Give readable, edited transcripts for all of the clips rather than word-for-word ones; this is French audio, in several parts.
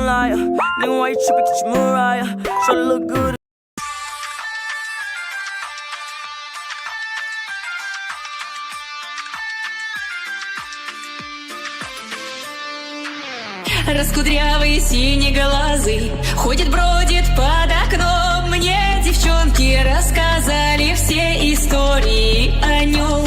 liar. Nigga, why you tripping? Get your Mariah. Show look good. Раскудрявый, синеглазый ходит, бродит под окном. Мне девчонки рассказали все истории о нем.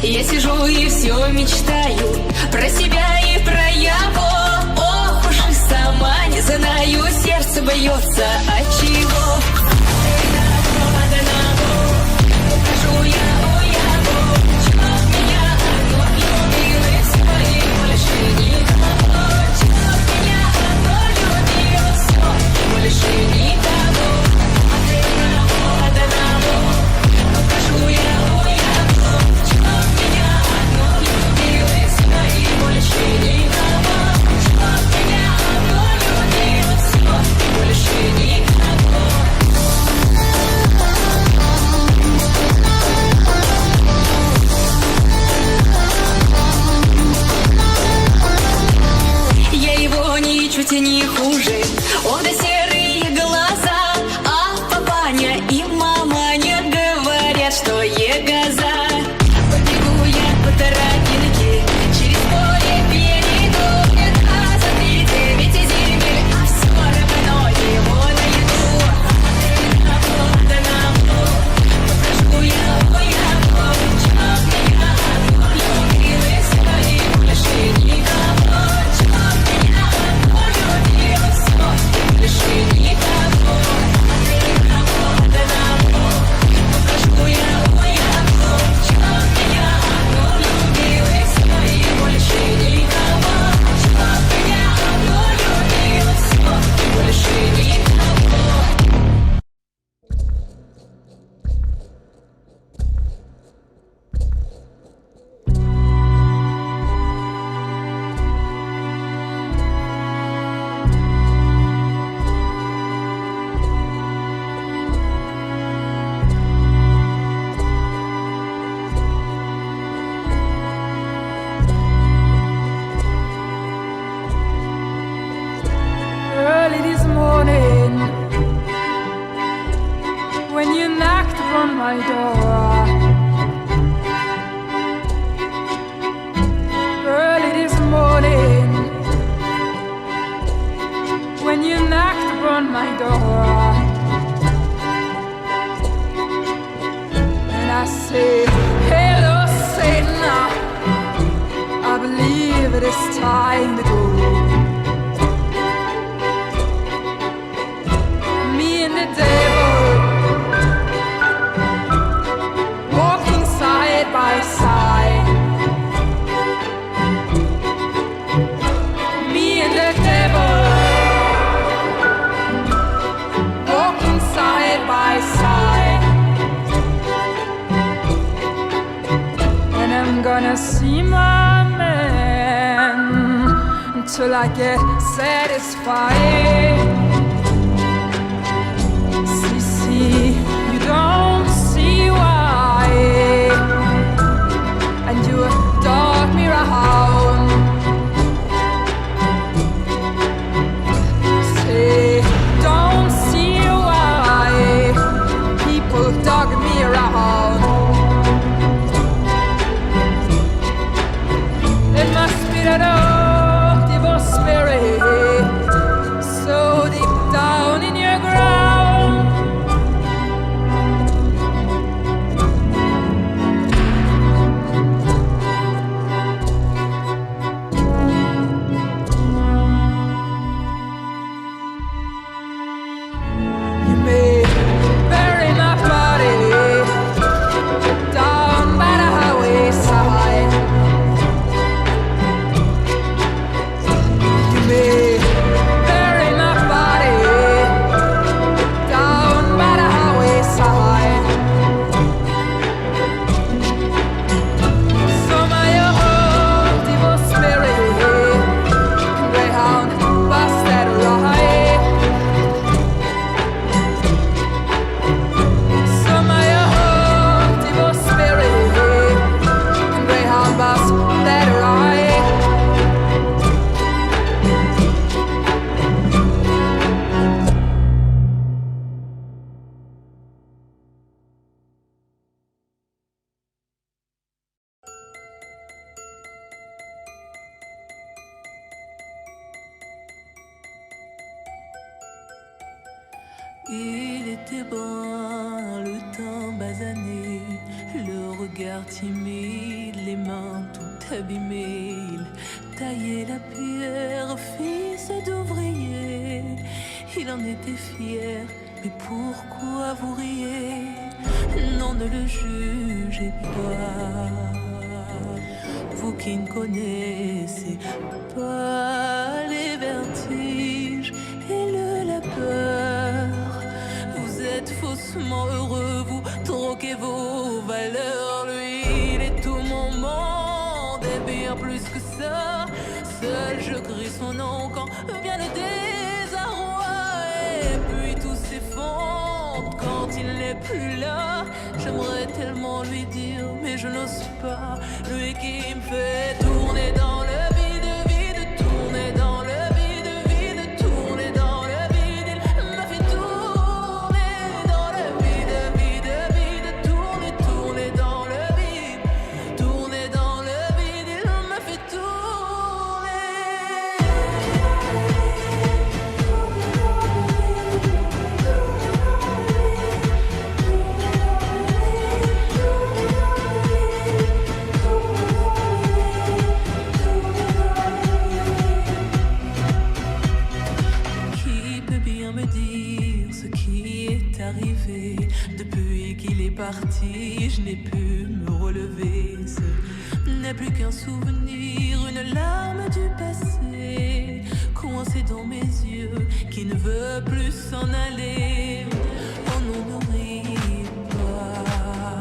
Я сижу и все мечтаю про себя и про его. Ох уж и сама не знаю, сердце бьется от чего. Покажу я, о, я, чтоб меня одно любил и все, и больше никого. Чтоб меня одно любил, все, и больше никого. Одного. Покажу я, о, я, чтоб меня одно любил и все, и больше никого. Чтоб меня одно любил, все, и больше никого. Я его ничуть не хуже, он да серые глаза, а папаня и маманя говорят, что егоза. Побегу я по тропинке, через поле перейду, а за 3-9 земель, а все равно его найду. Одного, покажу я, о, я, чтоб меня одно любил и все, и больше никого. Чтоб меня одно любил, все, и больше никого. Одного, покажу я, о, я, чтоб меня одно любил и все, и больше никого. Чтоб меня одно любил, все, и больше никого. Early this morning, when you knocked upon my door. Early this morning, when you knocked upon my door. And I say, hello, Satan, I believe it is time to go. Me and the devil walking side by side. Me and the devil walking side by side. And I'm gonna see my man until I get satisfied. You don't see why, and you dog me around. Say, don't see why people dog me around. It must be that old evil spirit so deep down in your ground. Il était brun, le teint basané, le regard timide, les mains tout abîmées. Il taillait la pierre, fils d'ouvrier. Il en était fier, mais pourquoi vous riez? Non, ne le jugez pas, vous qui ne connaissez pas les vertiges et la peur. Vous êtes faussement heureux, vous troquez vos valeurs. Lui, il est tout mon monde et bien plus que ça. Seul je crie son nom quand vient le désarroi. Et puis tout s'effondre quand il n'est plus là. J'aimerais tellement lui dire, mais je n'ose pas. Lui qui me fait tourner dans le vide, vide, tourner dans le vide, vide, tourner dans le vide. Il m'a fait tourner dans le vide, vide, vide, tourner, tourner dans le vide, tourner dans le vide. Il m'a fait tourner. Qui peut bien me dire ce qui est arrivé? Depuis qu'il est parti, je n'ai pu me relever. Ce n'est plus qu'un souvenir, une larme du passé, coincée dans mes yeux, qui ne veut plus s'en aller. Oh non, ne riez pas,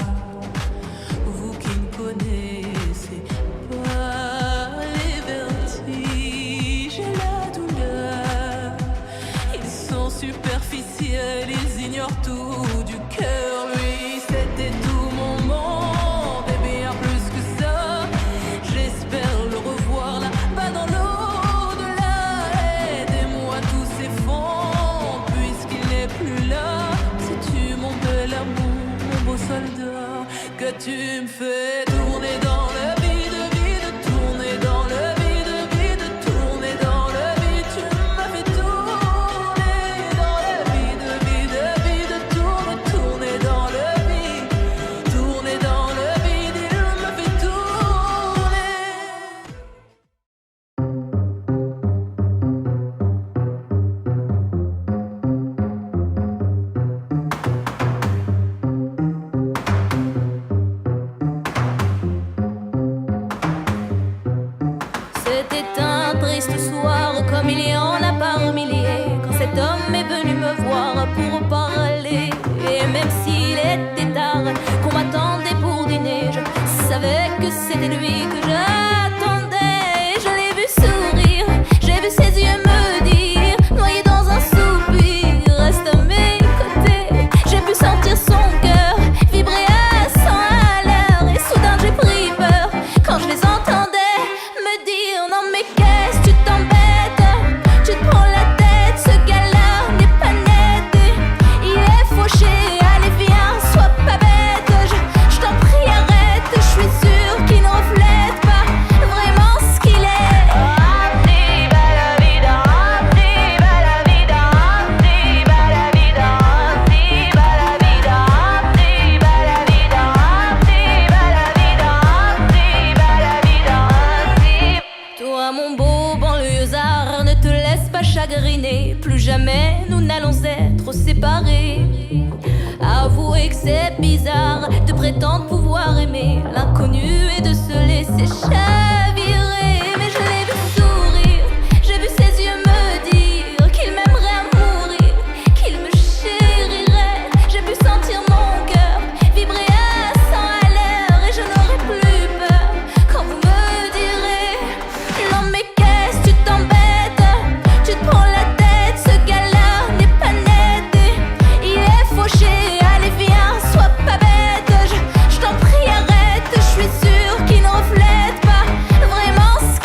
vous qui ne connaissez pas les vertiges et la douleur. Ils sont superficiels, ils ignorent tout du cœur. Lui, c'était tout mon monde et bien plus que ça. J'espère le revoir là-bas dans l'au-delà. Aidez-moi, tout s'effondre puisqu'il n'est plus là. Sais-tu mon bel amour, mon beau soldat, que tu me fais tourner dans le vide, vide, tourner dans le vide, vide, tourner dans le vide. Tu m'as fait tourner dans le vide, vide, vide, tourner, tourner dans le vide, tourner dans le vide. Il m'a fait tourner. C'était un triste soir, comme il y en a par milliers, quand cet homme est venu me voir pour parler. Et même s'il était tard, qu'on m'attendait pour dîner, je savais que c'était lui que j'attendais. Je l'ai vu sourire, j'ai vu ses yeux me dire, noyé dans un soupir, reste à mes côtés. J'ai pu sentir son cœur vibrer à 100 à l'heure, et soudain j'ai pris peur quand je les entendais me dire: non mais qu'est-ce que tu t'embêtes? Tu te prends la tête, ce gars-là n'est pas net. Il est fauché, allez viens, sois pas bête. Je t'en prie arrête, je suis sûre qu'il ne reflète pas vraiment ce qu'il est. Toi mon beau banlieusard, ne te laisse pas chagriner. Plus jamais nous n'allons être séparés. Avouez que c'est bizarre de prétendre pouvoir aimer l'inconnu et de se laisser chavirer. Mais je l'ai vu sourire, j'ai vu ses yeux me dire qu'il m'aimerait à mourir, qu'il me chérirait. J'ai pu sentir mon cœur vibrer à 100 à l'heure, et je n'aurai plus peur quand vous me direz: non mais qu'est-ce que tu t'embêtes? Tu te prends la tête, ce gars-là n'est pas net. Il est fauché, allez viens, sois pas bête. Je t'en prie arrête, je suis sûre qu'il ne reflète pas vraiment ce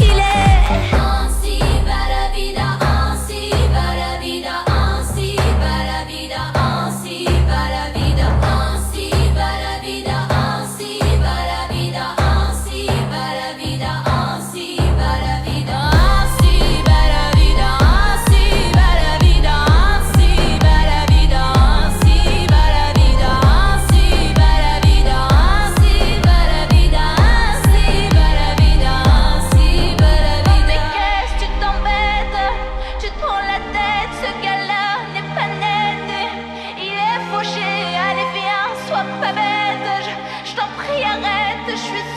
je suis